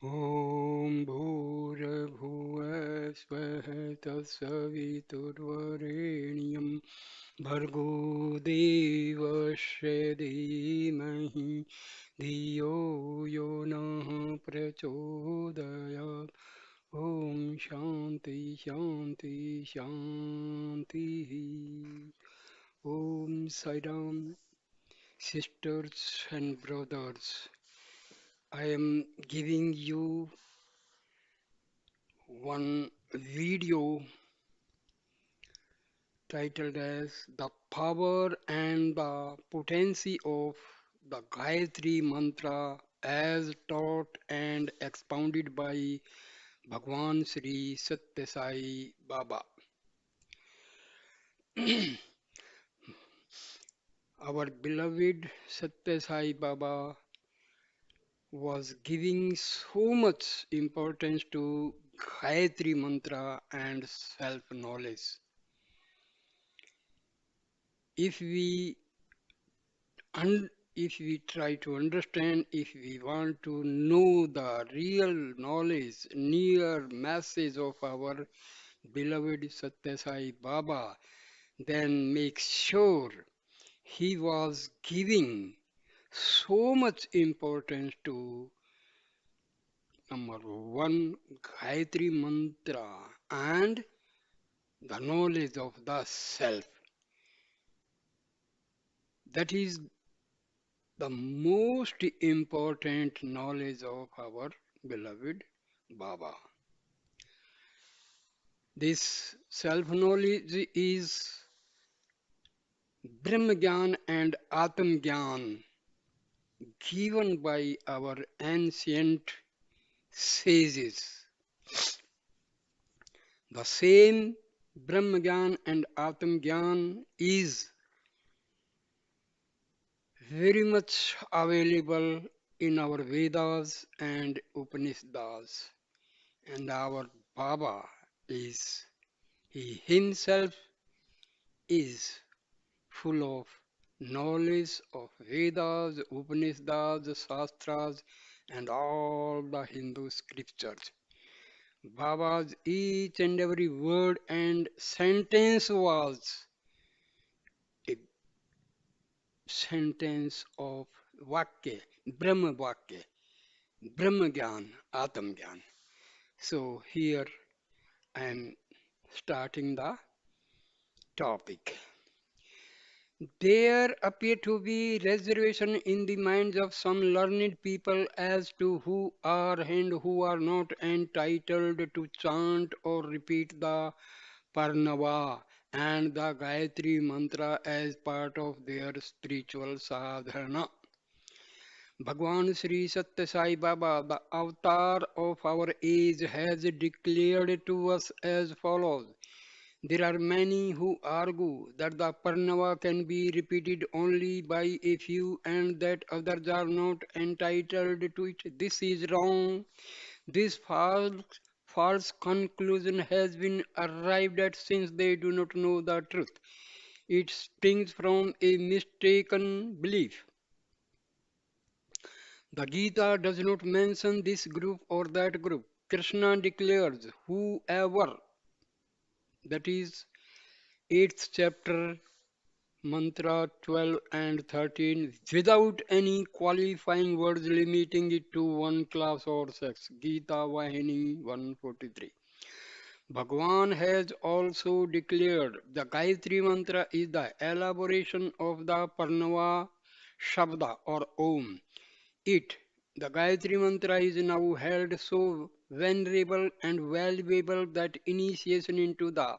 ॐ भूर्भुवः स्वः तत्सवितुर्वरेण्यं भर्गो देवस्य धीमहि धियो यो नः प्रचोदयात् ॐ शान्ति शान्ति शान्तिः ॐ Sairam, sisters and brothers. I am giving you one video titled as The Power and the Potency of the Gayatri Mantra as taught and expounded by Bhagwan Sri Satya Sai Baba. Our beloved Satya Sai Baba was giving so much importance to Gayatri Mantra and self knowledge. If we if we try to understand, if we want to know the real knowledge, near message of our beloved Satya Sai Baba, then make sure he was giving so much importance to number one, Gayatri Mantra and the knowledge of the self. That is the most important knowledge of our beloved Baba. This self knowledge is Brahma Gyan and Atam Gyan given by our ancient sages. The same Brahma Gyan and Atam Gyan is very much available in our Vedas and Upanishads. And our Baba is, he himself is full of knowledge of Vedas, Upanishads, Shastras, and all the Hindu scriptures. Baba's each and every word and sentence was a sentence of Vakya, Brahma Vakya, Brahma Gyan, Atam Gyan. So here I am starting the topic. There appear to be reservation in the minds of some learned people as to who are and who are not entitled to chant or repeat the Parnava and the Gayatri mantra as part of their spiritual sadhana. Bhagwan Sri Satya Sai Baba, the avatar of our age, has declared to us as follows. There are many who argue that the Parnava can be repeated only by a few and that others are not entitled to it. This is wrong. This false conclusion has been arrived at since they do not know the truth. It springs from a mistaken belief. The Gita does not mention this group or that group. Krishna declares, whoever, that is 8th chapter Mantra 12 and 13 without any qualifying words limiting it to one class or sex. Gita Vahini 143. Bhagwan has also declared the Gayatri Mantra is the elaboration of the Parnava Shabda or Om. It, the Gayatri Mantra, is now held so venerable and valuable that initiation into the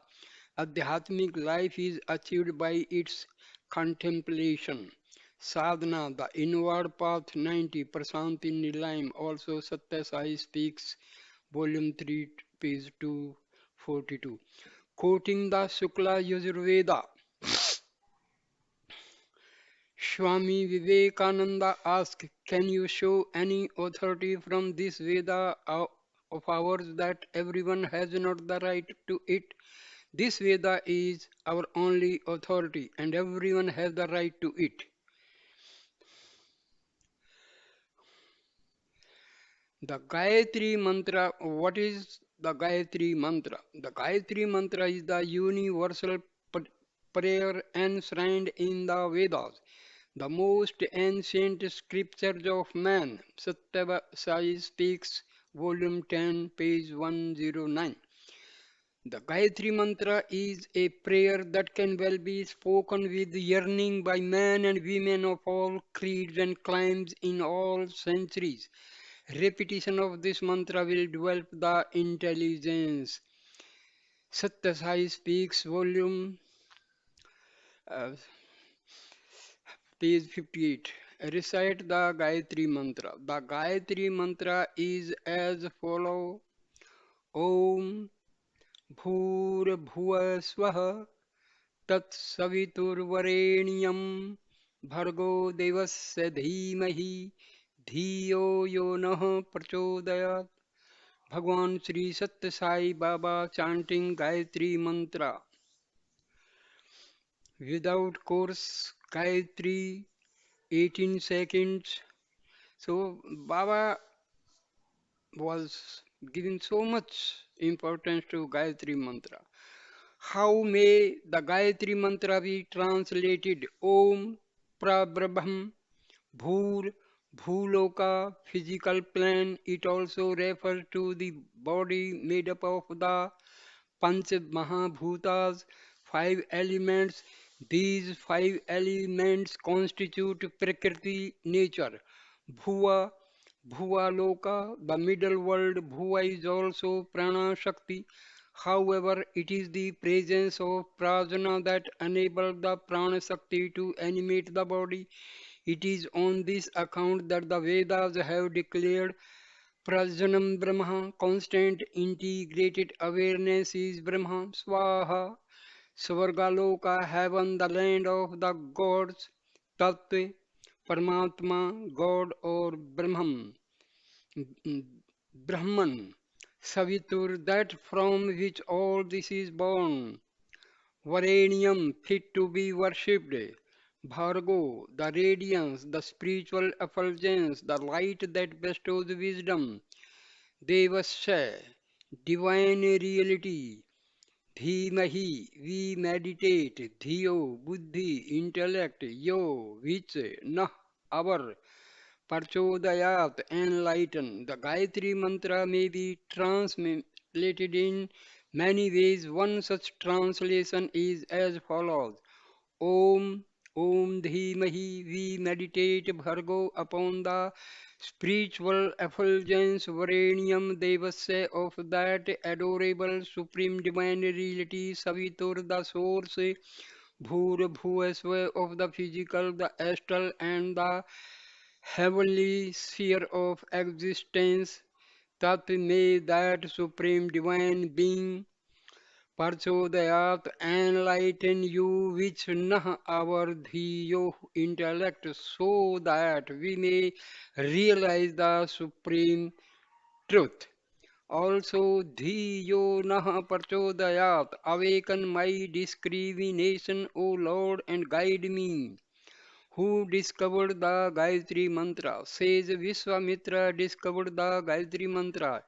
Adhyatmic life is achieved by its contemplation. Sadhana, the inward path 90, Prasanti Nilayam, also Satya Sai speaks, volume 3, page 242. Quoting the Shukla Yajurveda, Swami Vivekananda asked, can you show any authority from this Veda of ours that everyone has not the right to it? This Veda is our only authority and everyone has the right to it. The Gayatri Mantra. What is the Gayatri Mantra? The Gayatri Mantra is the universal prayer enshrined in the Vedas, the most ancient scriptures of man. Satyavasai speaks, volume 10, page 109. The Gayatri Mantra is a prayer that can well be spoken with yearning by men and women of all creeds and climes in all centuries. Repetition of this mantra will develop the intelligence. Satya Sai speaks, volume uh, page 58. Recite the Gayatri Mantra. The Gayatri Mantra is as follow. Om Bhur Swah तत्सवितुर्वरेण्यं भर्गो देवस्य धीमहि धियो यो नः प्रचोदयात्. Bhagwan Sri Satya Sai Baba chanting Gayatri Mantra without course. Gayatri 18 seconds. So Baba was giving so much importance to Gayatri Mantra. How may the Gayatri Mantra be translated? Om Prabraham Bhur Bhuloka physical plane. It also refers to the body made up of the Panch Mahabhutas, five elements. These five elements constitute Prakriti nature. Bhuva, Bhuvaloka, the middle world. Bhuva is also Prana Shakti. However, it is the presence of prajna that enables the prana shakti to animate the body. It is on this account that the Vedas have declared Prajnanam Brahma, constant integrated awareness is Brahma, Swaha, Svargaloka, heaven, the land of the gods, Tattva, Paramatma, God or Brahman, Brahman, Savitur, that from which all this is born. Varanium, fit to be worshipped. Bhargo, the radiance, the spiritual effulgence, the light that bestows wisdom. Devasya, divine reality. Dhimahi, we meditate. Dhiyo, buddhi, intellect. Yo, which, nah, our. Parchodayat, enlighten. The Gayatri Mantra may be translated in many ways. One such translation is as follows. Om Om Dhimahi, we meditate Bhargo upon the spiritual effulgence Varanium Devasya of that adorable supreme divine reality Savitur, the source Bhur Bhuvasva of the physical, the astral and the heavenly sphere of existence. Tat may that supreme divine being Parchodayat enlighten you which nah our dhiyo intellect so that we may realize the supreme truth. Also dhiyo nah parchodayat awaken my discrimination, O Lord, and guide me. Who discovered the Gayatri Mantra? Says Vishwamitra discovered the Gayatri Mantra.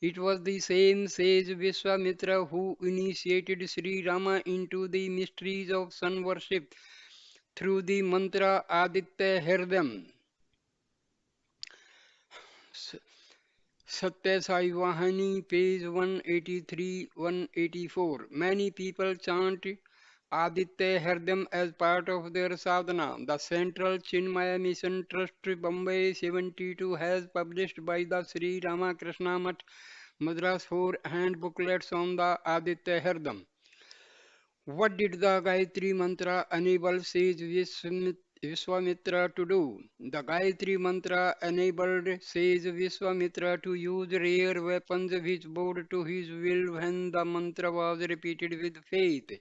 It was the same sage Vishwamitra who initiated Sri Rama into the mysteries of sun worship through the mantra Aditya Hridam. Satya Sai Vahani, page 183 184. Many people chant Aditya Hridam as part of their sadhana. The Central Chinmaya Mission Trust Bombay 72 has published by the Sri Ramakrishna Math Madras 4 hand booklets on the Aditya Hridam. What did the Gayatri Mantra enable sage Vishwamitra to do? The Gayatri Mantra enabled sage Vishwamitra to use rare weapons which bowed to his will when the mantra was repeated with faith.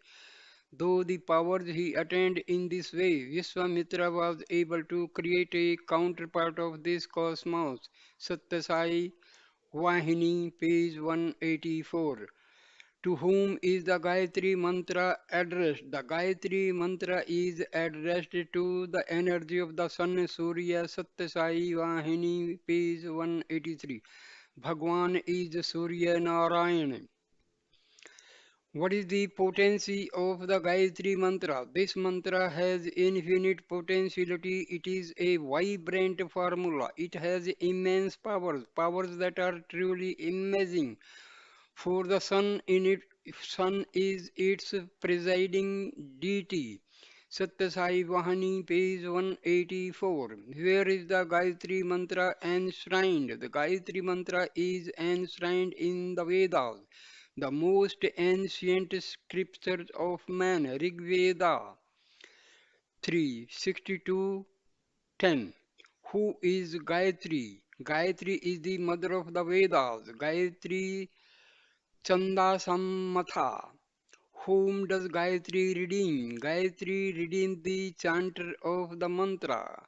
Though the powers he attained in this way, Vishwamitra was able to create a counterpart of this cosmos. Satyasai Vahini, page 184. To whom is the Gayatri Mantra addressed? The Gayatri Mantra is addressed to the energy of the Sun, Surya, Satya Sai Vahini, page 183. Bhagwan is Surya Narayan. What is the potency of the Gayatri Mantra? This mantra has infinite potentiality. It is a vibrant formula. It has immense powers, powers that are truly amazing. For the sun is its presiding deity. Satya Sai Vahani, page 184. Where is the Gayatri Mantra enshrined? The Gayatri Mantra is enshrined in the Vedas, the most ancient scriptures of man. Rig Veda 3:62-10. Who is Gayatri? Gayatri is the mother of the Vedas. Gayatri Chanda Sammatha. Whom does Gayatri redeem? Gayatri redeems the chanter of the mantra.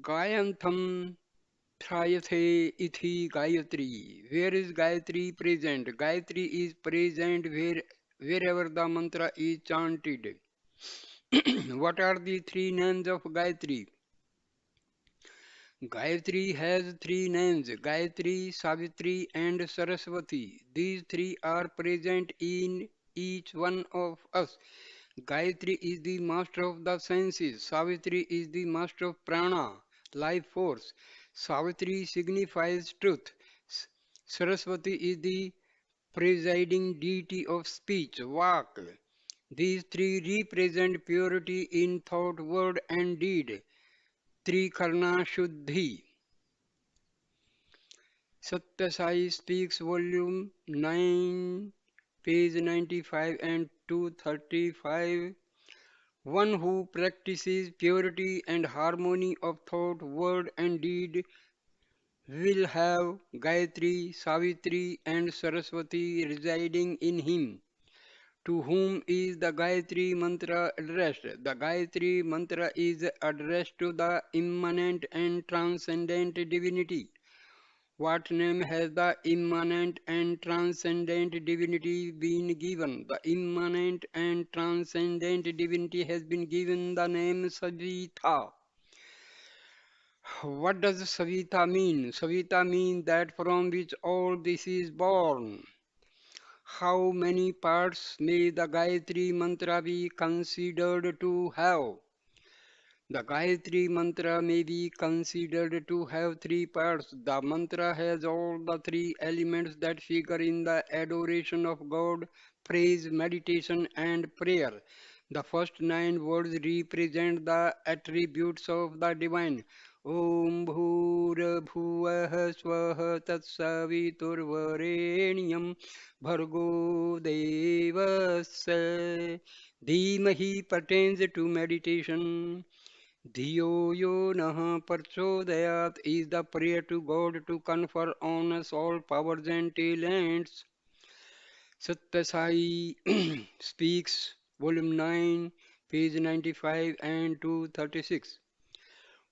Gayantham Thrayathe ithi Gayatri. Where is Gayatri present? Gayatri is present wherever the mantra is chanted. What are the three names of Gayatri? Gayatri has three names: Gayatri, Savitri, and Saraswati. These three are present in each one of us. Gayatri is the master of the senses. Savitri is the master of prana, life force. Savitri signifies truth. Saraswati is the presiding deity of speech, Vak. These three represent purity in thought, word, and deed. Trikarna Shuddhi. Satya Sai Speaks, Volume 9, page 95 and 235. One who practices purity and harmony of thought, word, and deed will have Gayatri, Savitri, and Saraswati residing in him. To whom is the Gayatri Mantra addressed? The Gayatri Mantra is addressed to the immanent and transcendent divinity. What name has the immanent and transcendent divinity been given? The immanent and transcendent divinity has been given the name Savita. What does Savita mean? Savita means that from which all this is born. How many parts may the Gayatri Mantra be considered to have? The Gayatri Mantra may be considered to have three parts. The mantra has all the three elements that figure in the adoration of God: praise, meditation, and prayer. The first nine words represent the attributes of the divine. Om Bhur Bhuvah Swah Tatsaviturvarenyam Bhargo Devasya Dhimahi pertains to meditation. Dhiyo yo nah parchodayat is the prayer to God to confer on us all powers and talents. Satya Sai Speaks, Volume 9, page 95 and 236.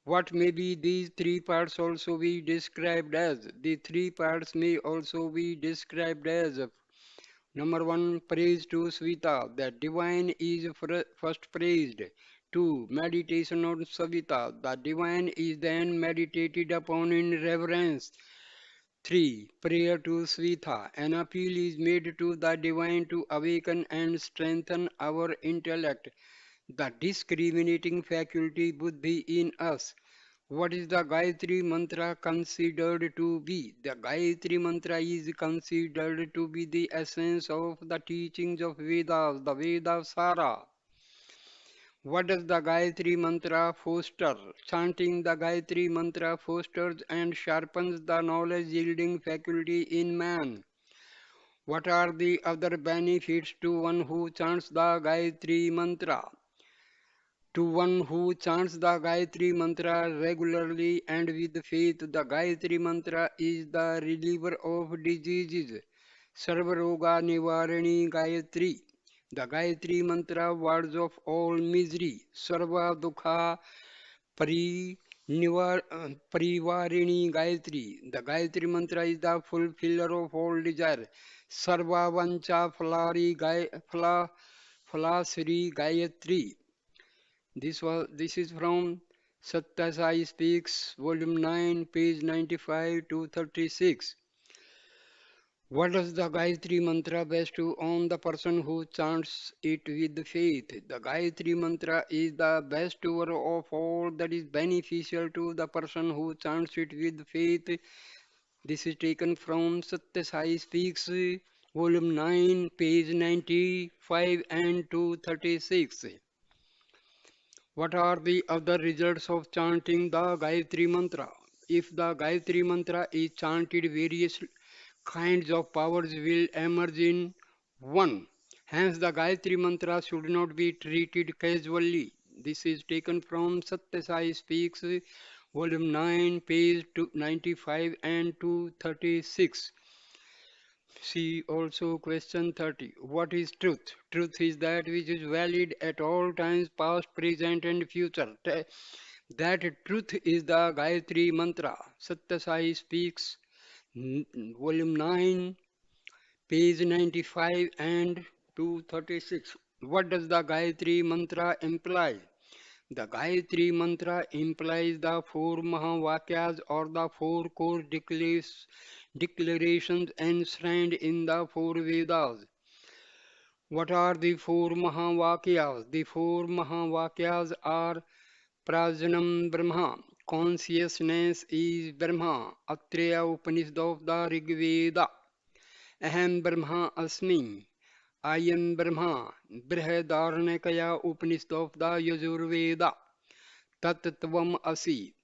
What may be these three parts also be described as? The three parts may also be described as: number one, praise to Svita, the divine is first praised. Two, meditation on Savita, the divine is then meditated upon in reverence. Three, prayer to Svita, an appeal is made to the divine to awaken and strengthen our intellect, the discriminating faculty buddhi in us. What is the Gayatri Mantra considered to be? The Gayatri Mantra is considered to be the essence of the teachings of Vedas, the Veda Sara. What does the Gayatri Mantra foster? Chanting the Gayatri Mantra fosters and sharpens the knowledge yielding faculty in man. What are the other benefits to one who chants the Gayatri Mantra? To one who chants the Gayatri Mantra regularly and with faith, the Gayatri Mantra is the reliever of diseases. Sarvaroga Nivarani Gayatri. The Gayatri Mantra wards off all misery. Sarva Dukha Parivarini Gayatri. The Gayatri mantra is the fulfiller of all desire. Sarva Vancha Phalasri Gayatri. This is from Satya Sai Speaks, Volume 9, page 95 to 36. What does the Gayatri Mantra bestow on the person who chants it with faith? The Gayatri Mantra is the bestower of all that is beneficial to the person who chants it with faith. This is taken from Satya Sai Speaks, Volume 9, page 95 and 236. What are the other results of chanting the Gayatri Mantra? If the Gayatri Mantra is chanted, various kinds of powers will emerge in one. Hence, the Gayatri Mantra should not be treated casually. This is taken from Satya Sai Speaks, Volume 9, page 95 and 236. See also question 30. What is truth? Truth is that which is valid at all times, past, present, and future. That truth is the Gayatri Mantra. Satya Sai Speaks, Volume 9, page 95 and 236. What does the Gayatri Mantra imply? The Gayatri Mantra implies the four Mahavakyas or the four core declarations enshrined in the four Vedas. What are the four Mahavakyas? The four Mahavakyas are Prajanam Brahma, consciousness is Brahma, Atreya Upanishad of the Rig Veda, Aham Brahma Asmi, I am Brahma, Brihadaranyaka Upanishad of the Yajurveda, Tat Tvam Asi,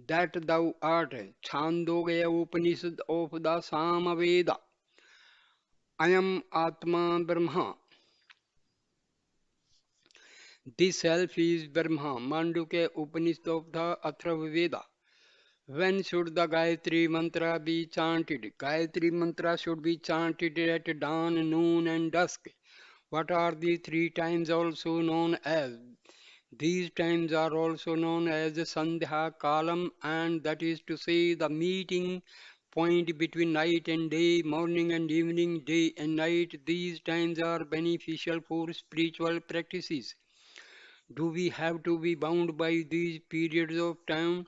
that thou art, Chandogya Upanishad of the Samaveda, I am Atma Brahma, this self is Brahma, Mandukya Upanishad of the Atharvaveda. When should the Gayatri Mantra be chanted? Gayatri Mantra should be chanted at dawn, noon, and dusk. What are the three times also known as? These times are also known as Sandhya Kalam, and that is to say the meeting point between night and day, morning and evening, day and night. These times are beneficial for spiritual practices. Do we have to be bound by these periods of time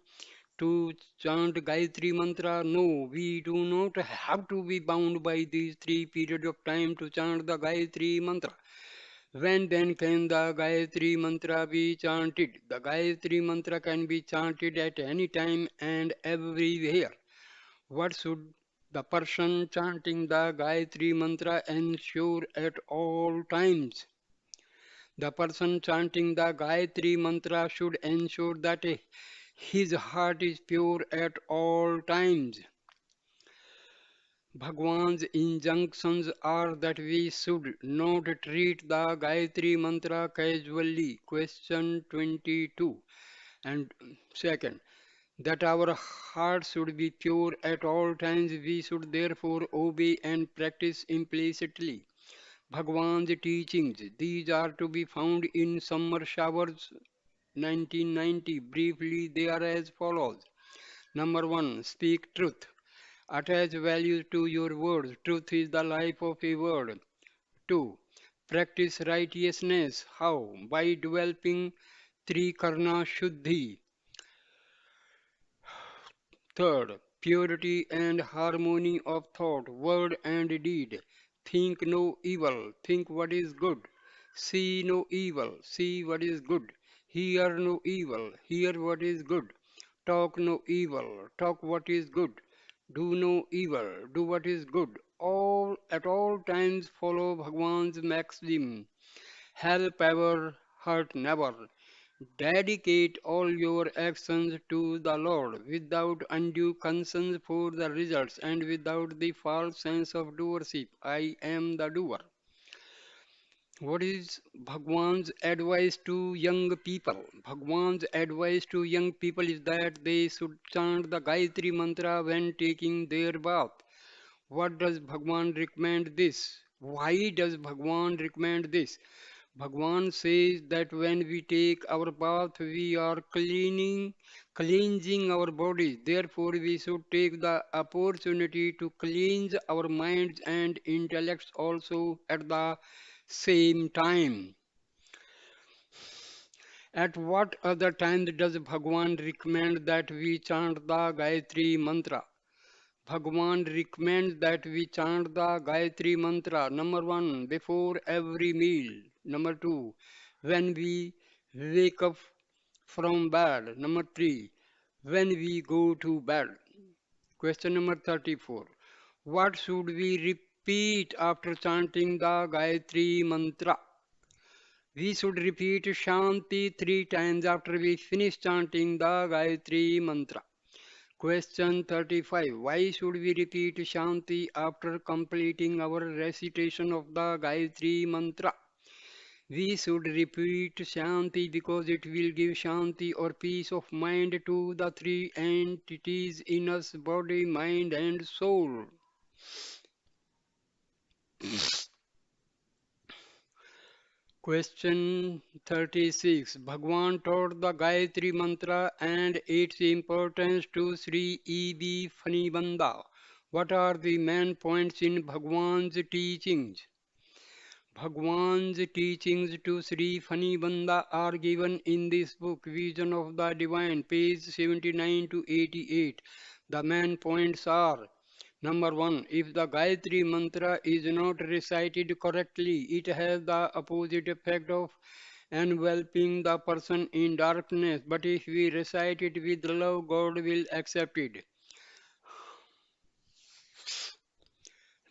to chant Gayatri Mantra? No, we do not have to be bound by these three periods of time to chant the Gayatri Mantra. When then can the Gayatri Mantra be chanted? The Gayatri Mantra can be chanted at any time and everywhere. What should the person chanting the Gayatri Mantra ensure at all times? The person chanting the Gayatri Mantra should ensure that his heart is pure at all times. Bhagwan's injunctions are that we should not treat the Gayatri Mantra casually. Question 22. And second, that our heart should be pure at all times. We should therefore obey and practice implicitly Bhagwan's teachings. These are to be found in Summer Showers 1990. Briefly, they are as follows. Number one, speak truth. Attach values to your words. Truth is the life of a word. 2. Practice righteousness. How? By developing Trikarna Shuddhi. Third, purity and harmony of thought, word and deed. Think no evil, think what is good. See no evil, see what is good. Hear no evil, hear what is good. Talk no evil, talk what is good. Do no evil, do what is good. All at all times follow Bhagwan's maxim. Help ever, hurt never. Dedicate all your actions to the Lord without undue concern for the results and without the false sense of doership. I am the doer. What is Bhagwan's advice to young people? Bhagwan's advice to young people is that they should chant the Gayatri Mantra when taking their bath. What does Bhagwan recommend this? Why does Bhagwan recommend this? Bhagwan says that when we take our bath, we are cleansing our bodies. Therefore, we should take the opportunity to cleanse our minds and intellects also at the same time. At what other time does Bhagwan recommend that we chant the Gayatri mantra? Bhagwan recommends that we chant the Gayatri mantra. Number one, before every meal. Number two, when we wake up from bed. Number three, when we go to bed. Question number 34. What should we repeat after chanting the Gayatri mantra? We should repeat Shanti 3 times after we finish chanting the Gayatri mantra. Question 35. Why should we repeat Shanti after completing our recitation of the Gayatri mantra? We should repeat Shanti because it will give Shanti or peace of mind to the three entities in us body, mind, and soul. Question 36. Bhagwan taught the Gayatri Mantra and its importance to Sri E.B. Fanibanda. What are the main points in Bhagwan's teachings? Bhagwan's teachings to Sri Fanibanda are given in this book, Vision of the Divine, page 79 to 88. The main points are: Number one, if the Gayatri mantra is not recited correctly, it has the opposite effect of enveloping the person in darkness. But if we recite it with love, God will accept it.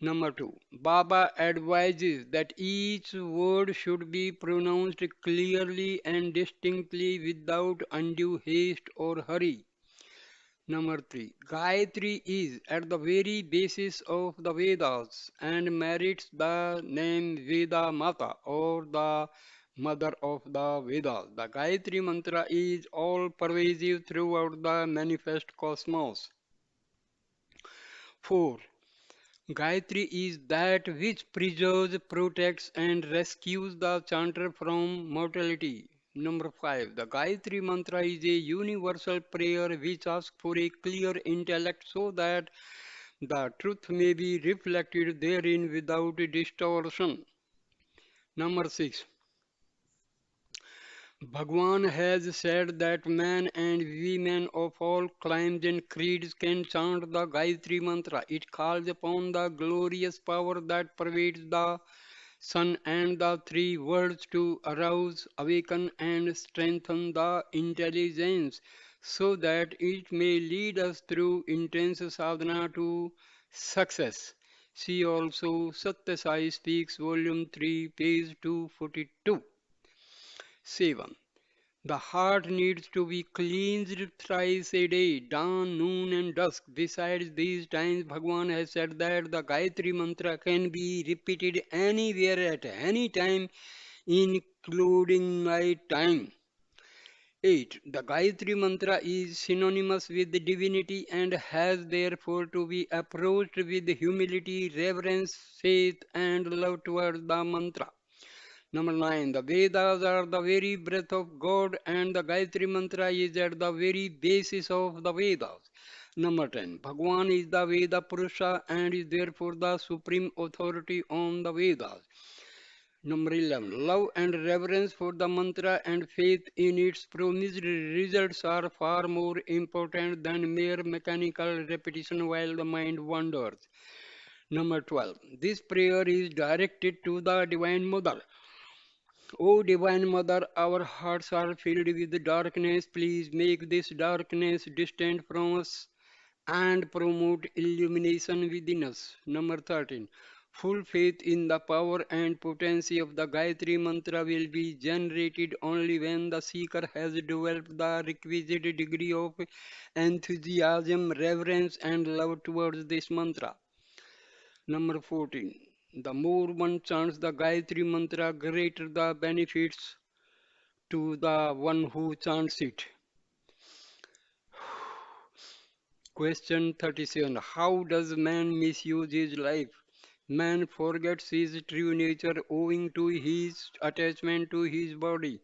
Number two, Baba advises that each word should be pronounced clearly and distinctly without undue haste or hurry. Number three, Gayatri is at the very basis of the Vedas and merits the name Veda Mata or the mother of the Vedas. The Gayatri mantra is all pervasive throughout the manifest cosmos. 4. Gayatri is that which preserves, protects, and rescues the chanter from mortality. Number 5. The Gayatri mantra is a universal prayer which asks for a clear intellect so that the truth may be reflected therein without distortion. Number 6. Bhagwan has said that men and women of all climes and creeds can chant the Gayatri mantra. It calls upon the glorious power that pervades the sun and the three worlds to arouse, awaken, and strengthen the intelligence so that it may lead us through intense sadhana to success. See also Satya Sai Speaks, Volume 3, page 242. 7. The heart needs to be cleansed thrice a day, dawn, noon, and dusk. Besides these times, Bhagwan has said that the Gayatri mantra can be repeated anywhere at any time, including night time. 8. The Gayatri mantra is synonymous with divinity and has therefore to be approached with humility, reverence, faith, and love towards the mantra. Number 9. The Vedas are the very breath of God and the Gayatri Mantra is at the very basis of the Vedas. Number 10. Bhagwan is the Veda Purusha and is therefore the supreme authority on the Vedas. Number 11. Love and reverence for the mantra and faith in its promised results are far more important than mere mechanical repetition while the mind wanders. Number 12. This prayer is directed to the Divine Mother. O Divine Mother, our hearts are filled with darkness. Please make this darkness distant from us and promote illumination within us. Number 13. Full faith in the power and potency of the Gayatri Mantra will be generated only when the seeker has developed the requisite degree of enthusiasm, reverence, and love towards this mantra. Number 14. The more one chants the Gayatri Mantra, greater the benefits to the one who chants it. Question 37. How does man misuse his life? Man forgets his true nature owing to his attachment to his body.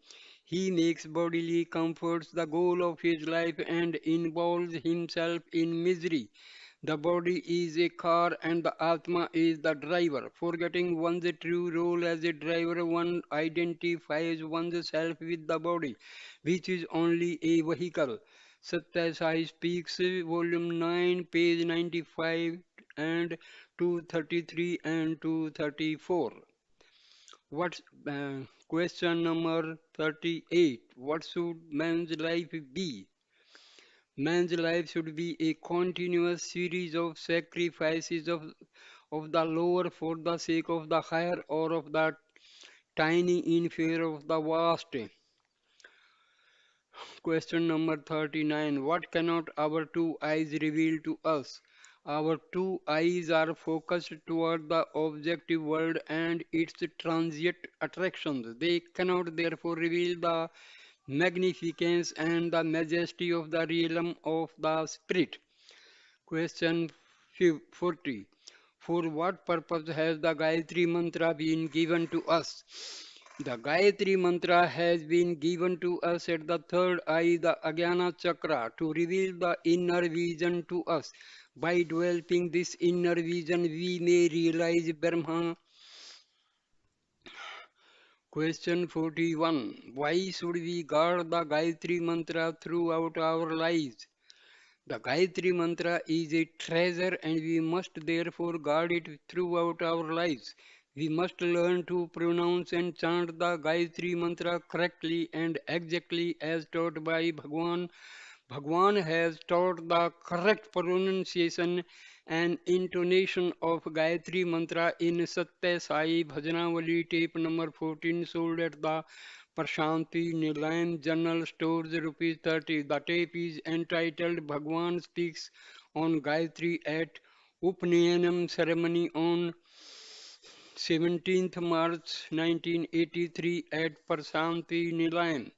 He makes bodily comforts the goal of his life and involves himself in misery. The body is a car and the Atma is the driver. Forgetting one's true role as a driver, one identifies oneself with the body, which is only a vehicle. Satya Sai Speaks, Volume 9, page 95 and 233 and 234. What's question number 38? What should man's life be? Man's life should be a continuous series of sacrifices of the lower for the sake of the higher or of the tiny in favor of the vast. Question number 39. What cannot our two eyes reveal to us? Our two eyes are focused toward the objective world and its transient attractions. They cannot therefore reveal the magnificence and the majesty of the realm of the spirit. Question 40. For what purpose has the Gayatri Mantra been given to us? The Gayatri Mantra has been given to us at the third eye, the Ajnana Chakra, to reveal the inner vision to us. By developing this inner vision, we may realize Brahma. Question 41. Why should we guard the Gayatri Mantra throughout our lives? The Gayatri Mantra is a treasure and we must therefore guard it throughout our lives. We must learn to pronounce and chant the Gayatri Mantra correctly and exactly as taught by Bhagwan. Bhagwan has taught the correct pronunciation and intonation of Gayatri Mantra in Satya Sai Bhajanavali tape number 14 sold at the Prashanti Nilayam General Stores rupees 30. The tape is entitled Bhagwan Speaks on Gayatri at Upnayanam ceremony on 17th March 1983 at Prashanti Nilayam.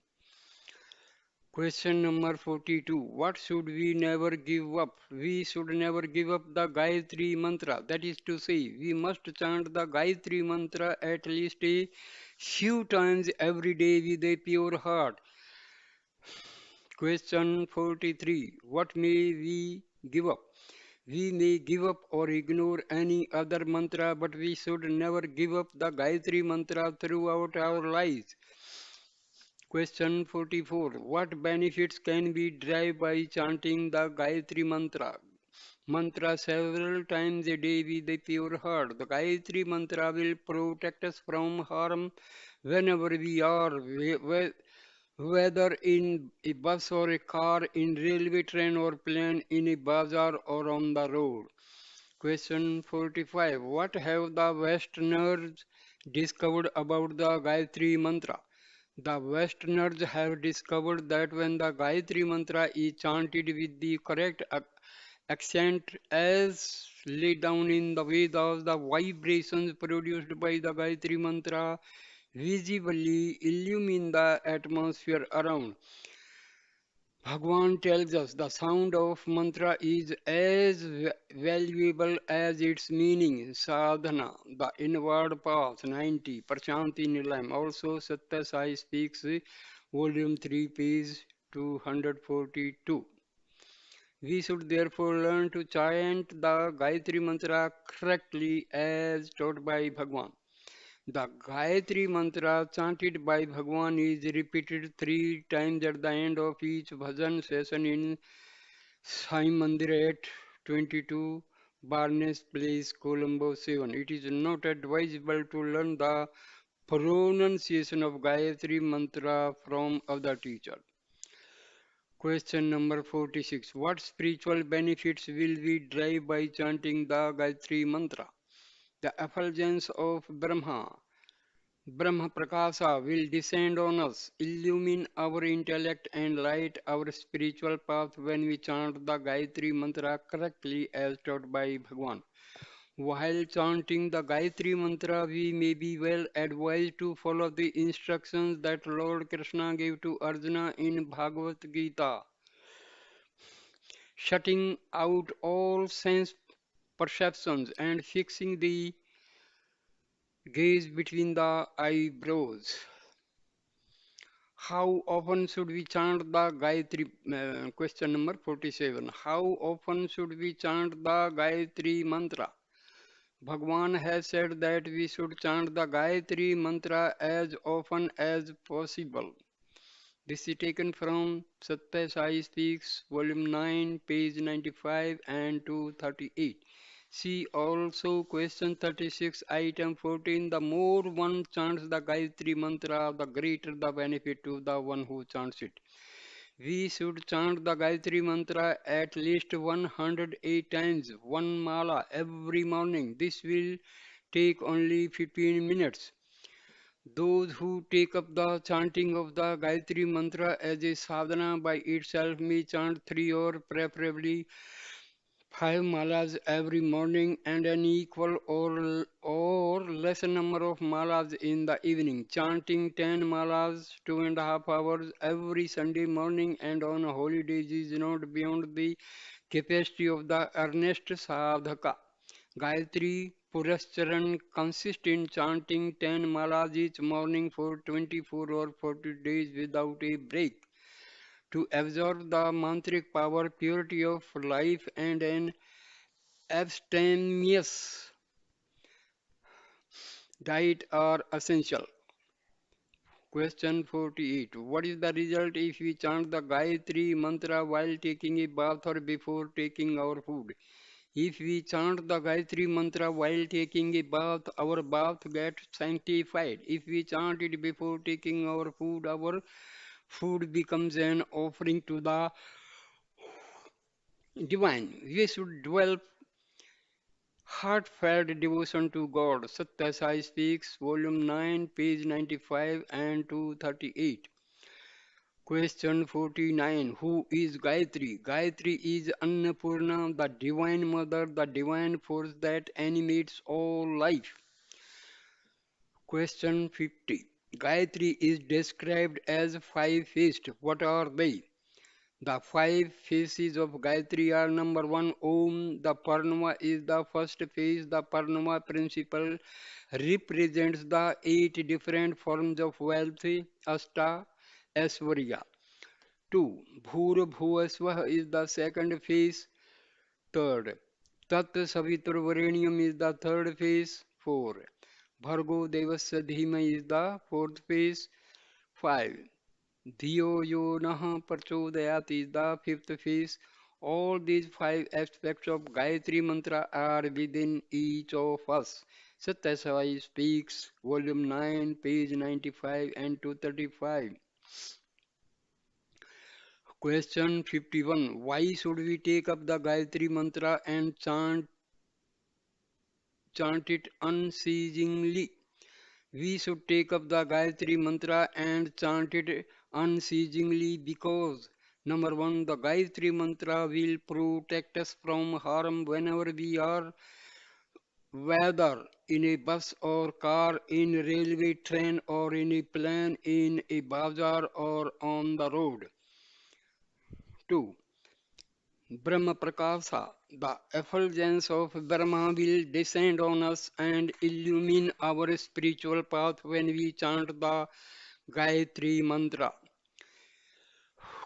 Question number 42. What should we never give up? We should never give up the Gayatri Mantra. That is to say, we must chant the Gayatri Mantra at least a few times every day with a pure heart. Question 43. What may we give up? We may give up or ignore any other mantra, but we should never give up the Gayatri Mantra throughout our lives. Question 44. What benefits can be derived by chanting the Gayatri Mantra several times a day with a pure heart? The Gayatri Mantra will protect us from harm whenever we are, whether in a bus or a car, in railway train or plane, in a bazaar or on the road. Question 45. What have the Westerners discovered about the Gayatri Mantra? The Westerners have discovered that when the Gayatri Mantra is chanted with the correct accent as laid down in the Vedas, the vibrations produced by the Gayatri Mantra visibly illumine the atmosphere around. Bhagwan tells us the sound of mantra is as valuable as its meaning. Sadhana, the inward path, 90. Prashanti Nilayam. Also, Satya Sai Speaks, Volume 3, page 242. We should therefore learn to chant the Gayatri Mantra correctly as taught by Bhagwan. The Gayatri Mantra chanted by Bhagwan is repeated 3 times at the end of each bhajan session in Sai Mandir at 22 Barnes Place, Colombo 7. It is not advisable to learn the pronunciation of Gayatri Mantra from other teachers. Question number 46. What spiritual benefits will we derive by chanting the Gayatri Mantra? The effulgence of Brahma Prakasa will descend on us, illumine our intellect and light our spiritual path when we chant the Gayatri Mantra correctly as taught by Bhagwan. While chanting the Gayatri Mantra, we may be well advised to follow the instructions that Lord Krishna gave to Arjuna in Bhagavad Gita, shutting out all sense perceptions and fixing the Gaze between the eyebrows. How often should we chant the Gayatri? Question number 47. How often should we chant the Gayatri mantra? Bhagwan has said that we should chant the Gayatri mantra as often as possible. This is taken from Satya Sai Speaks, Volume 9, page 95 and 238. See also question 36, item 14. The more one chants the Gayatri mantra, the greater the benefit to the one who chants it. We should chant the Gayatri mantra at least 108 times, one mala every morning. This will take only 15 minutes. Those who take up the chanting of the Gayatri mantra as a sadhana by itself may chant 3 or preferably 5 malas every morning and an equal or lesser number of malas in the evening. Chanting 10 malas 2.5 hours every Sunday morning and on holidays is not beyond the capacity of the earnest sadhaka. Gayatri Purascharan consists in chanting 10 malas each morning for 24 or 40 days without a break. To absorb the mantric power, purity of life, and an abstemious diet are essential. Question 48. What is the result if we chant the Gayatri mantra while taking a bath or before taking our food? If we chant the Gayatri mantra while taking a bath, our bath gets sanctified. If we chant it before taking our food becomes an offering to the divine. We should develop heartfelt devotion to God. Satya Sai Speaks, Volume 9, page 95 and 238. Question 49. Who is Gayatri? Gayatri is Annapurna, the Divine Mother, the divine force that animates all life. Question 50. Gayatri is described as five-faced. What are they? The five faces of Gayatri are: number one, Om. The Pranava is the first face. The Pranava principle represents the 8 different forms of wealth, Asta, Aishwarya. 2. Bhur Bhuvaswah is the second phase. Third. Tat Savitur Varenyam is the third phase. 4. Bhargo Devasya Dhima is the fourth phase. 5. Dhiyo Yo Nah Prachodayat is the fifth phase. All these five aspects of Gayatri Mantra are within each of us. Satya Sai Speaks, Volume 9, page 95 and 235. Question 51. Why should we take up the Gayatri Mantra and chant it unceasingly? We should take up the Gayatri Mantra and chant it unceasingly because number one, the Gayatri Mantra will protect us from harm whenever we are, whether in a bus or car, in a railway train or in a plane, in a bazaar or on the road. 2. Brahma Prakasa, the effulgence of Brahma will descend on us and illumine our spiritual path when we chant the Gayatri Mantra.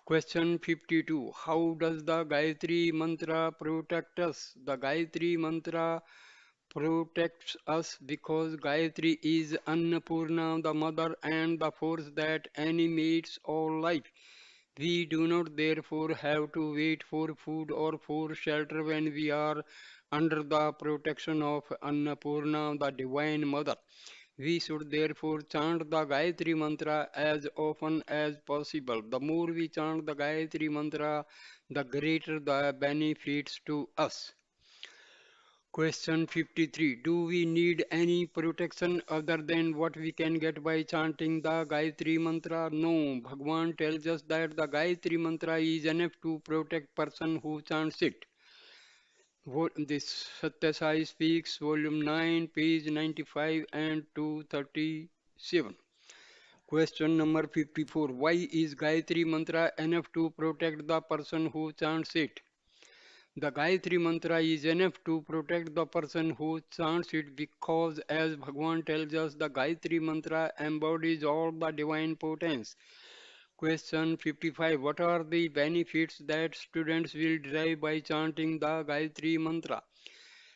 Question 52. How does the Gayatri Mantra protect us? The Gayatri Mantra protects us because Gayatri is Annapurna, the mother and the force that animates all life. We do not therefore have to wait for food or for shelter when we are under the protection of Annapurna, the Divine Mother. We should therefore chant the Gayatri Mantra as often as possible. The more we chant the Gayatri Mantra, the greater the benefits to us. Question 53. Do we need any protection other than what we can get by chanting the Gayatri Mantra? No. Bhagwan tells us that the Gayatri Mantra is enough to protect person who chants it. This Satya Sai Speaks, Volume 9, page 95 and 237. Question number 54. Why is Gayatri Mantra enough to protect the person who chants it? The Gayatri Mantra is enough to protect the person who chants it because, as Bhagwan tells us, the Gayatri Mantra embodies all the divine potence. Question 55. What are the benefits that students will derive by chanting the Gayatri Mantra?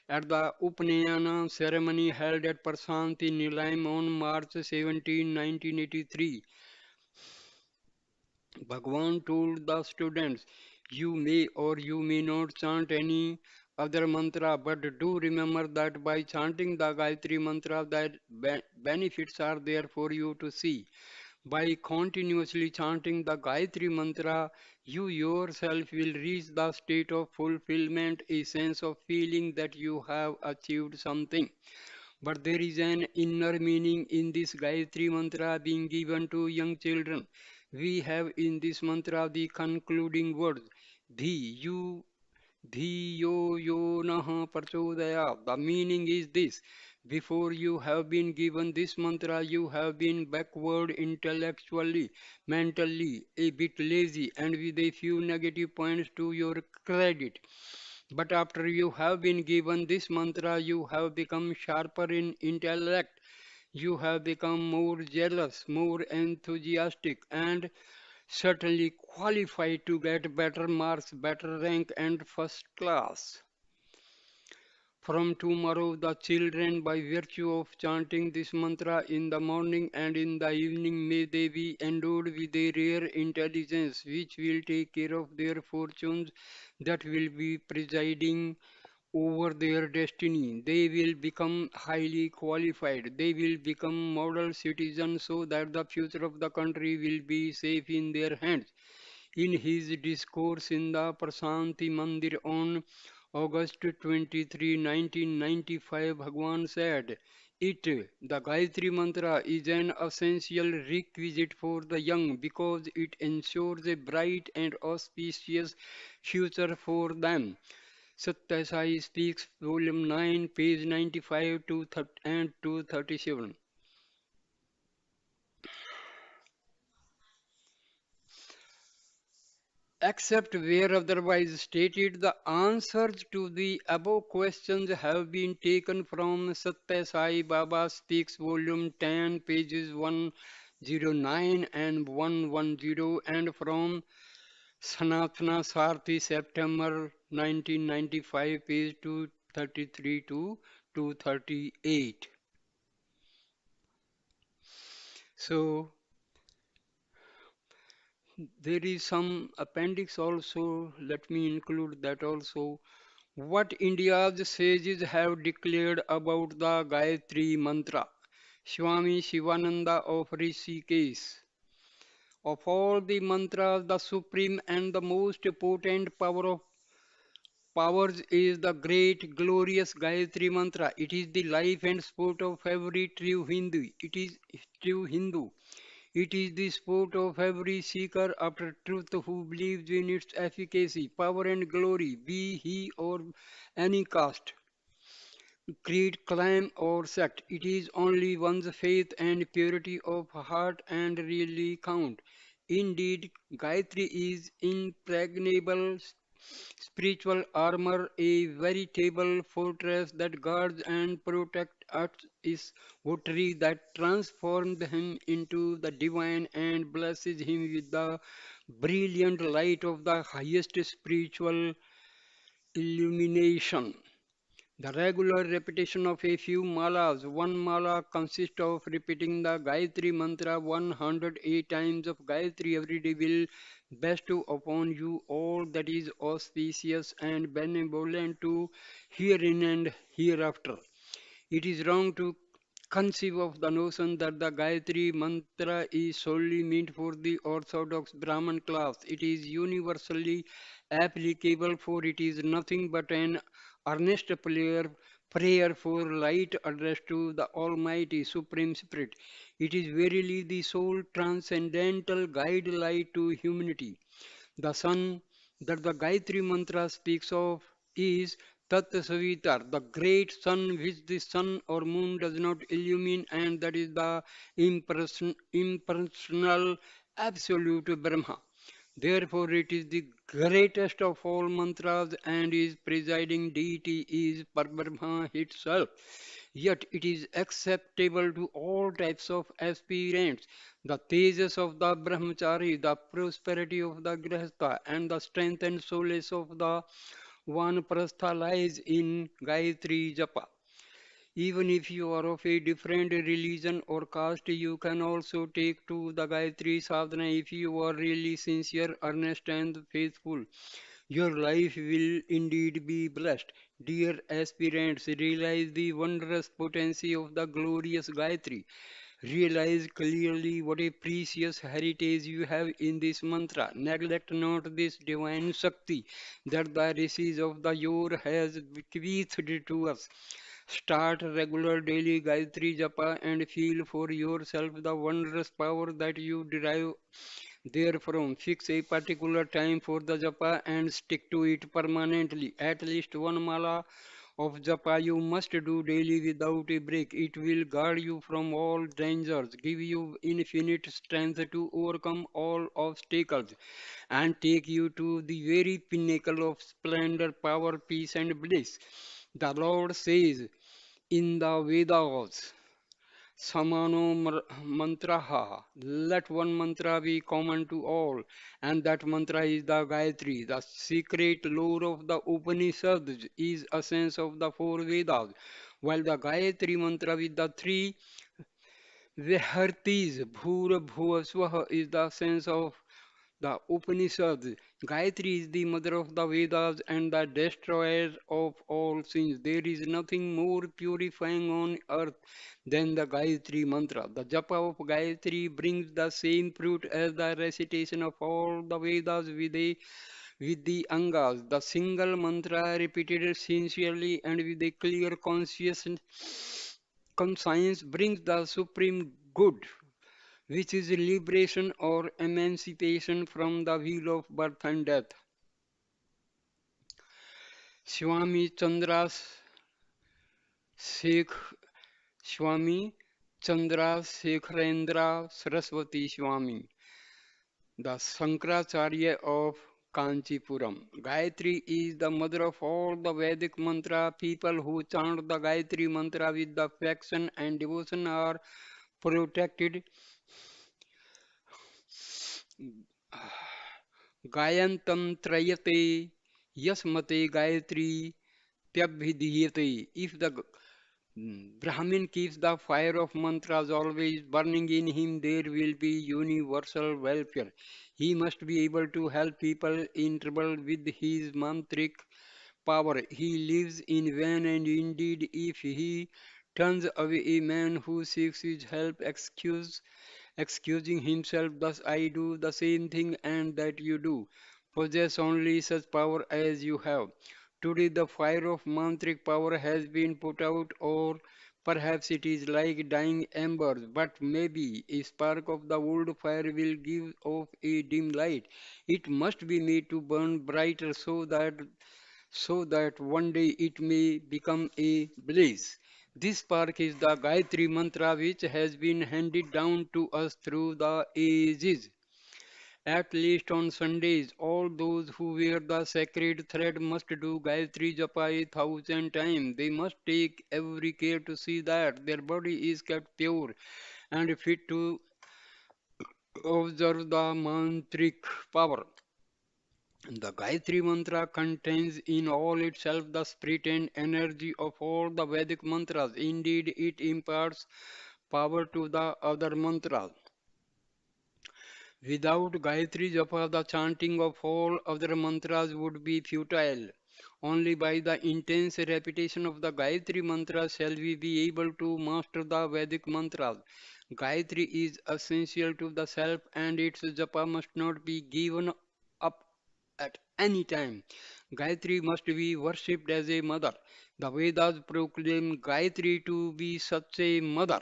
At the Upanayana ceremony held at Prasanthi Nilayam on March 17, 1983, Bhagwan told the students, you may or you may not chant any other mantra, but do remember that by chanting the Gayatri Mantra, that benefits are there for you to see. By continuously chanting the Gayatri Mantra, you yourself will reach the state of fulfillment, a sense of feeling that you have achieved something. But there is an inner meaning in this Gayatri Mantra being given to young children. We have in this mantra the concluding words, Dhi, you Dhiyo yo naha prachodaya. The meaning is this. Before you have been given this mantra, you have been backward intellectually, mentally, a bit lazy, and with a few negative points to your credit. But after you have been given this mantra, you have become sharper in intellect. You have become more jealous, more enthusiastic, and certainly qualified to get better marks, better rank, and first class. From tomorrow, the children, by virtue of chanting this mantra in the morning and in the evening, may they be endowed with a rare intelligence which will take care of their fortunes, that will be presiding over their destiny. They will become highly qualified. They will become model citizens so that the future of the country will be safe in their hands. In his discourse in the Prasanthi Mandir on August 23, 1995, Bhagwan said, the Gayatri Mantra, is an essential requisite for the young because it ensures a bright and auspicious future for them. Satya Sai Speaks, Volume 9, page 95 to and 237. Except where otherwise stated, the answers to the above questions have been taken from Satya Sai Baba Speaks, Volume 10, pages 109 and 110, and from Sanatana Sarthi, September 1995, page 233 to 238. So, there is some appendix also, let me include that also. What India's sages have declared about the Gayatri Mantra. Swami Shivananda of Rishikesh. Of all the mantras, the supreme and the most potent power of powers is the great glorious Gayatri Mantra. It is the life and sport of every true Hindu. It is true Hindu. It is the sport of every seeker after truth who believes in its efficacy, power, and glory, be he or any caste, creed, clan, or sect. It is only one's faith and purity of heart and really count. Indeed, Gayatri is impregnable spiritual armor, a veritable fortress that guards and protects us, is votary that transforms him into the divine and blesses him with the brilliant light of the highest spiritual illumination. The regular repetition of a few malas. One mala consists of repeating the Gayatri mantra 108 times of Gayatri every day will bestow upon you all that is auspicious and benevolent to herein and hereafter. It is wrong to conceive of the notion that the Gayatri mantra is solely meant for the orthodox Brahman class. It is universally applicable, for it is nothing but an earnest prayer for light addressed to the Almighty Supreme Spirit. It is verily the sole transcendental guide light to humanity. The sun that the Gayatri mantra speaks of is Tat Savitar, the great sun which the sun or moon does not illumine, and that is the impersonal absolute Brahma. Therefore, it is the greatest of all mantras and its presiding deity is Parabrahma itself. Yet it is acceptable to all types of aspirants. The tejas of the brahmachari, the prosperity of the grihastha, and the strength and solace of the vanaprastha lies in Gayatri Japa. Even if you are of a different religion or caste, you can also take to the Gayatri Sadhana if you are really sincere, earnest, and faithful. Your life will indeed be blessed. Dear aspirants, realize the wondrous potency of the glorious Gayatri. Realize clearly what a precious heritage you have in this mantra. Neglect not this divine Shakti that the rishis of the yore has bequeathed to us. Start regular daily Gayatri Japa and feel for yourself the wondrous power that you derive therefrom. Fix a particular time for the Japa and stick to it permanently. At least one mala of japa you must do daily without a break. It will guard you from all dangers, give you infinite strength to overcome all obstacles, and take you to the very pinnacle of splendor, power, peace, and bliss. The Lord says in the Vedas, Samano mantraha. Let one mantra be common to all, and that mantra is the Gayatri. The secret lore of the Upanishads is essence of the four Vedas, while the Gayatri mantra with the three Vihartis, Bhura Bhuva Swaha, is the sense of the Upanishads. Gayatri is the mother of the Vedas and the destroyer of all sins. There is nothing more purifying on earth than the Gayatri mantra. The japa of Gayatri brings the same fruit as the recitation of all the Vedas with the angas. The single mantra repeated sincerely and with a clear conscience brings the supreme good, which is liberation or emancipation from the wheel of birth and death. Swami Chandras Sheikh Swami Chandrasekharendra Saraswati Swami, the Sankaracharya of Kanchipuram. Gayatri is the mother of all the Vedic mantra. People who chant the Gayatri mantra with the affection and devotion are protected. गायन्तं त्रयते यस्मते Gayatri त्यभिधीयते. If the Brahmin keeps the fire of mantras always burning in him, there will be universal welfare. He must be able to help people in trouble with his mantric power. He lives in vain, and indeed, if he turns away a man who seeks his help, excusing himself, thus I do the same thing and that you do. Possess only such power as you have. Today the fire of mantric power has been put out, or perhaps it is like dying embers, but maybe a spark of the old fire will give off a dim light. It must be made to burn brighter so that one day it may become a blaze. This spark is the Gayatri mantra which has been handed down to us through the ages. At least on Sundays, all those who wear the sacred thread must do Gayatri Japa 1,000 times. They must take every care to see that their body is kept pure and fit to observe the mantric power. The Gayatri Mantra contains in all itself the spirit and energy of all the Vedic mantras. Indeed, it imparts power to the other mantras. Without Gayatri Japa, the chanting of all other mantras would be futile. Only by the intense repetition of the Gayatri mantra shall we be able to master the Vedic mantras. Gayatri is essential to the self and its japa must not be given up at any time. Gayatri must be worshipped as a mother. The Vedas proclaim Gayatri to be such a mother.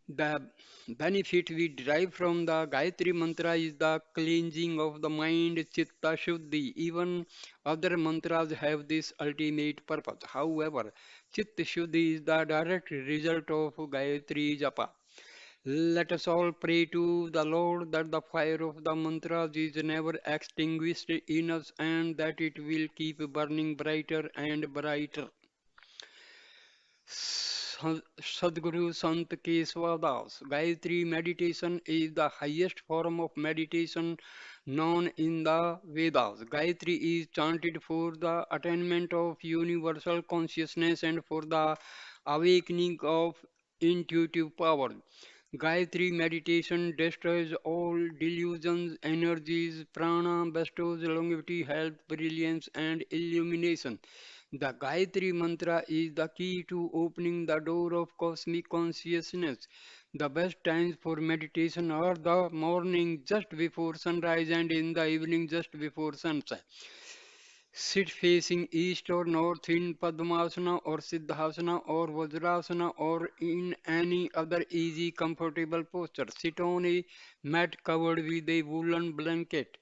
The benefit we derive from the Gayatri mantra is the cleansing of the mind, chitta shuddhi. Even other mantras have this ultimate purpose. However, chitta shuddhi is the direct result of Gayatri japa. Let us all pray to the Lord that the fire of the mantras is never extinguished in us and that it will keep burning brighter and brighter. Sadguru Sant Keswadas. Gayatri meditation is the highest form of meditation known in the Vedas. Gayatri is chanted for the attainment of universal consciousness and for the awakening of intuitive power. Gayatri meditation destroys all delusions, energies, prana, bestows longevity, health, brilliance, and illumination. The Gayatri Mantra is the key to opening the door of cosmic consciousness. The best times for meditation are the morning just before sunrise and in the evening just before sunset. Sit facing east or north in Padmasana or Siddhasana or Vajrasana or in any other easy comfortable posture. Sit on a mat covered with a woolen blanket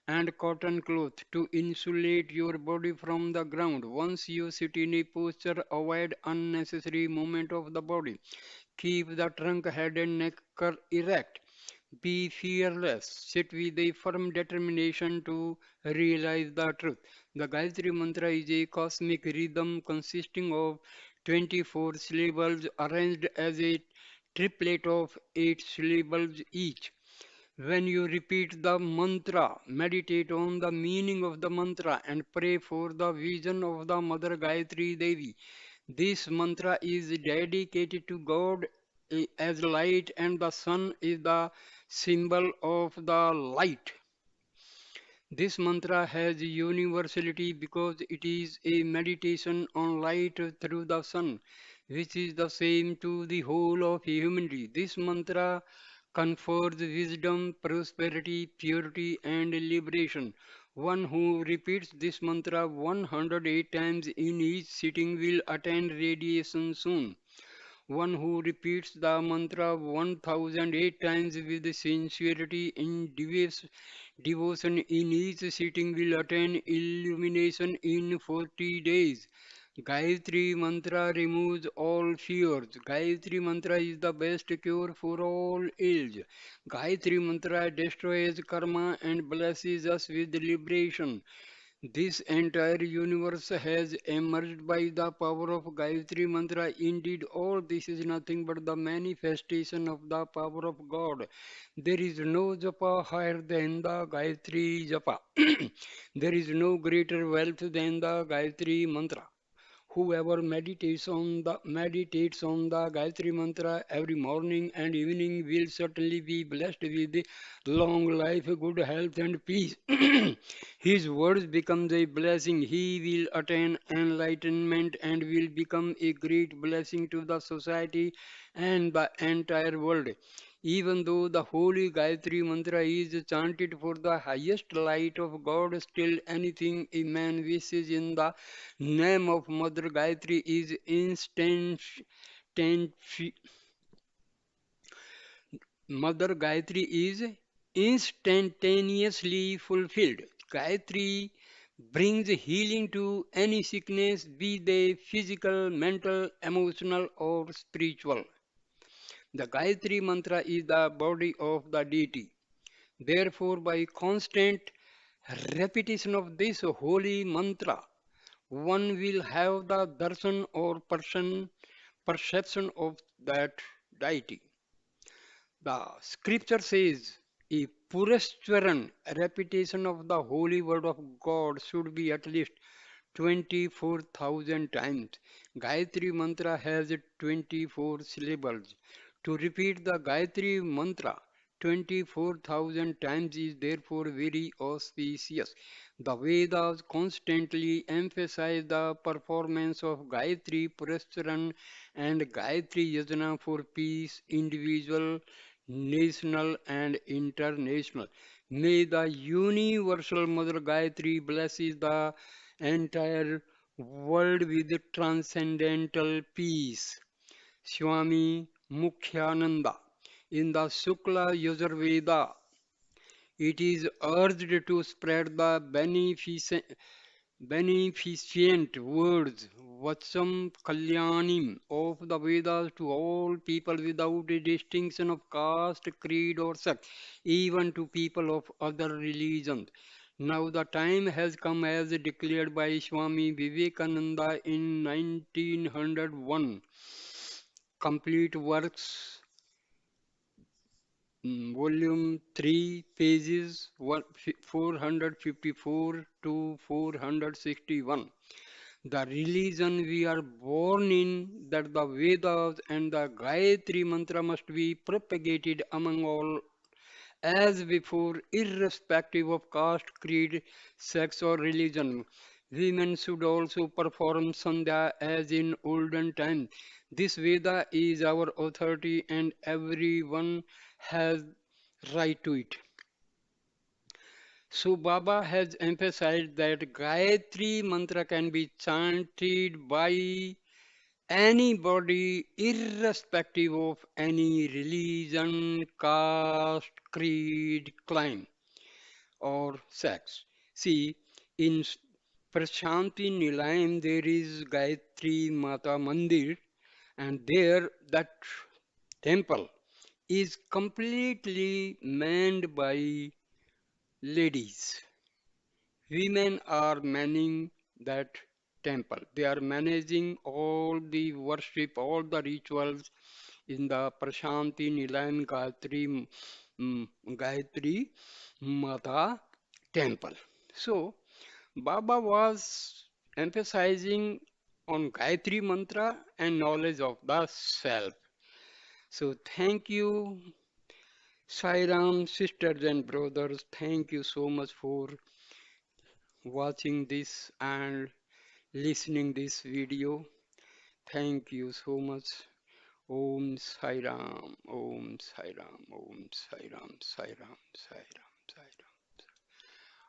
and cotton cloth to insulate your body from the ground. Once you sit in a posture, avoid unnecessary movement of the body. Keep the trunk, head and neck erect. Be fearless. Sit with a firm determination to realize the truth. The Gayatri Mantra is a cosmic rhythm consisting of 24 syllables arranged as a triplet of 8 syllables each. When you repeat the mantra, meditate on the meaning of the mantra and pray for the vision of the Mother Gayatri Devi. This mantra is dedicated to God as light, and the sun is the symbol of the light. This mantra has universality because it is a meditation on light through the sun, which is the same to the whole of humanity. This mantra confers wisdom, prosperity, purity, and liberation. One who repeats this mantra 108 times in each sitting will attain radiation soon. One who repeats the mantra 1008 times with sincerity in devotion in each sitting will attain illumination in 40 days. Gayatri Mantra removes all fears. Gayatri Mantra is the best cure for all ills. Gayatri Mantra destroys karma and blesses us with liberation. This entire universe has emerged by the power of Gayatri Mantra. Indeed, all this is nothing but the manifestation of the power of God. There is no japa higher than the Gayatri japa. There is no greater wealth than the Gayatri Mantra. Whoever meditates on the Gayatri Mantra every morning and evening will certainly be blessed with long life, good health, and peace. His words becomes a blessing. He will attain enlightenment and will become a great blessing to the society and the entire world. Even though the holy Gayatri Mantra is chanted for the highest light of God, still anything a man wishes in the name of Mother Gayatri is Mother Gayatri is instantaneously fulfilled. Gayatri brings healing to any sickness, be they physical, mental, emotional, or spiritual. The Gayatri Mantra is the body of the deity. Therefore, by constant repetition of this holy mantra, one will have the darshan or perception of that deity. The scripture says a Purashwaran repetition of the holy word of God should be at least 24,000 times. Gayatri Mantra has 24 syllables. To repeat the Gayatri Mantra 24,000 times is therefore very auspicious. The Vedas constantly emphasize the performance of Gayatri Purashwaran and Gayatri Yajna for peace, individual, national, and international. May the universal Mother Gayatri blesses the entire world with transcendental peace. Swami Mukhyananda. In the Shukla Yajurveda, it is urged to spread the beneficent words, Vacham Kalyanim of the Vedas to all people without a distinction of caste, creed, or sect, even to people of other religions. Now the time has come as declared by Swami Vivekananda in 1901. Complete works, volume 3, pages 454 to 461. The religion we are born in, that the Vedas and the Gayatri mantra must be propagated among all as before, irrespective of caste, creed, sex, or religion. Women should also perform sandhya as in olden times. This Veda is our authority and everyone has right to it. So Baba has emphasized that Gayatri mantra can be chanted by anybody irrespective of any religion, caste, creed, clime or sex. See, in Prashanti Nilayam there is Gayatri Mata Mandir, and there that temple is completely manned by ladies. Women are manning that temple. They are managing all the worship, all the rituals in the Prashanti Nilayam Gayatri Mata temple. So, Baba was emphasizing on Gayatri mantra and knowledge of the self. So, thank you, Sai Ram, sisters and brothers. Thank you so much for watching this and listening this video. Thank you so much. Om Sai Ram, Om Sai Ram, Om Sai Ram, Sai Ram, Sai Ram, Sai Ram.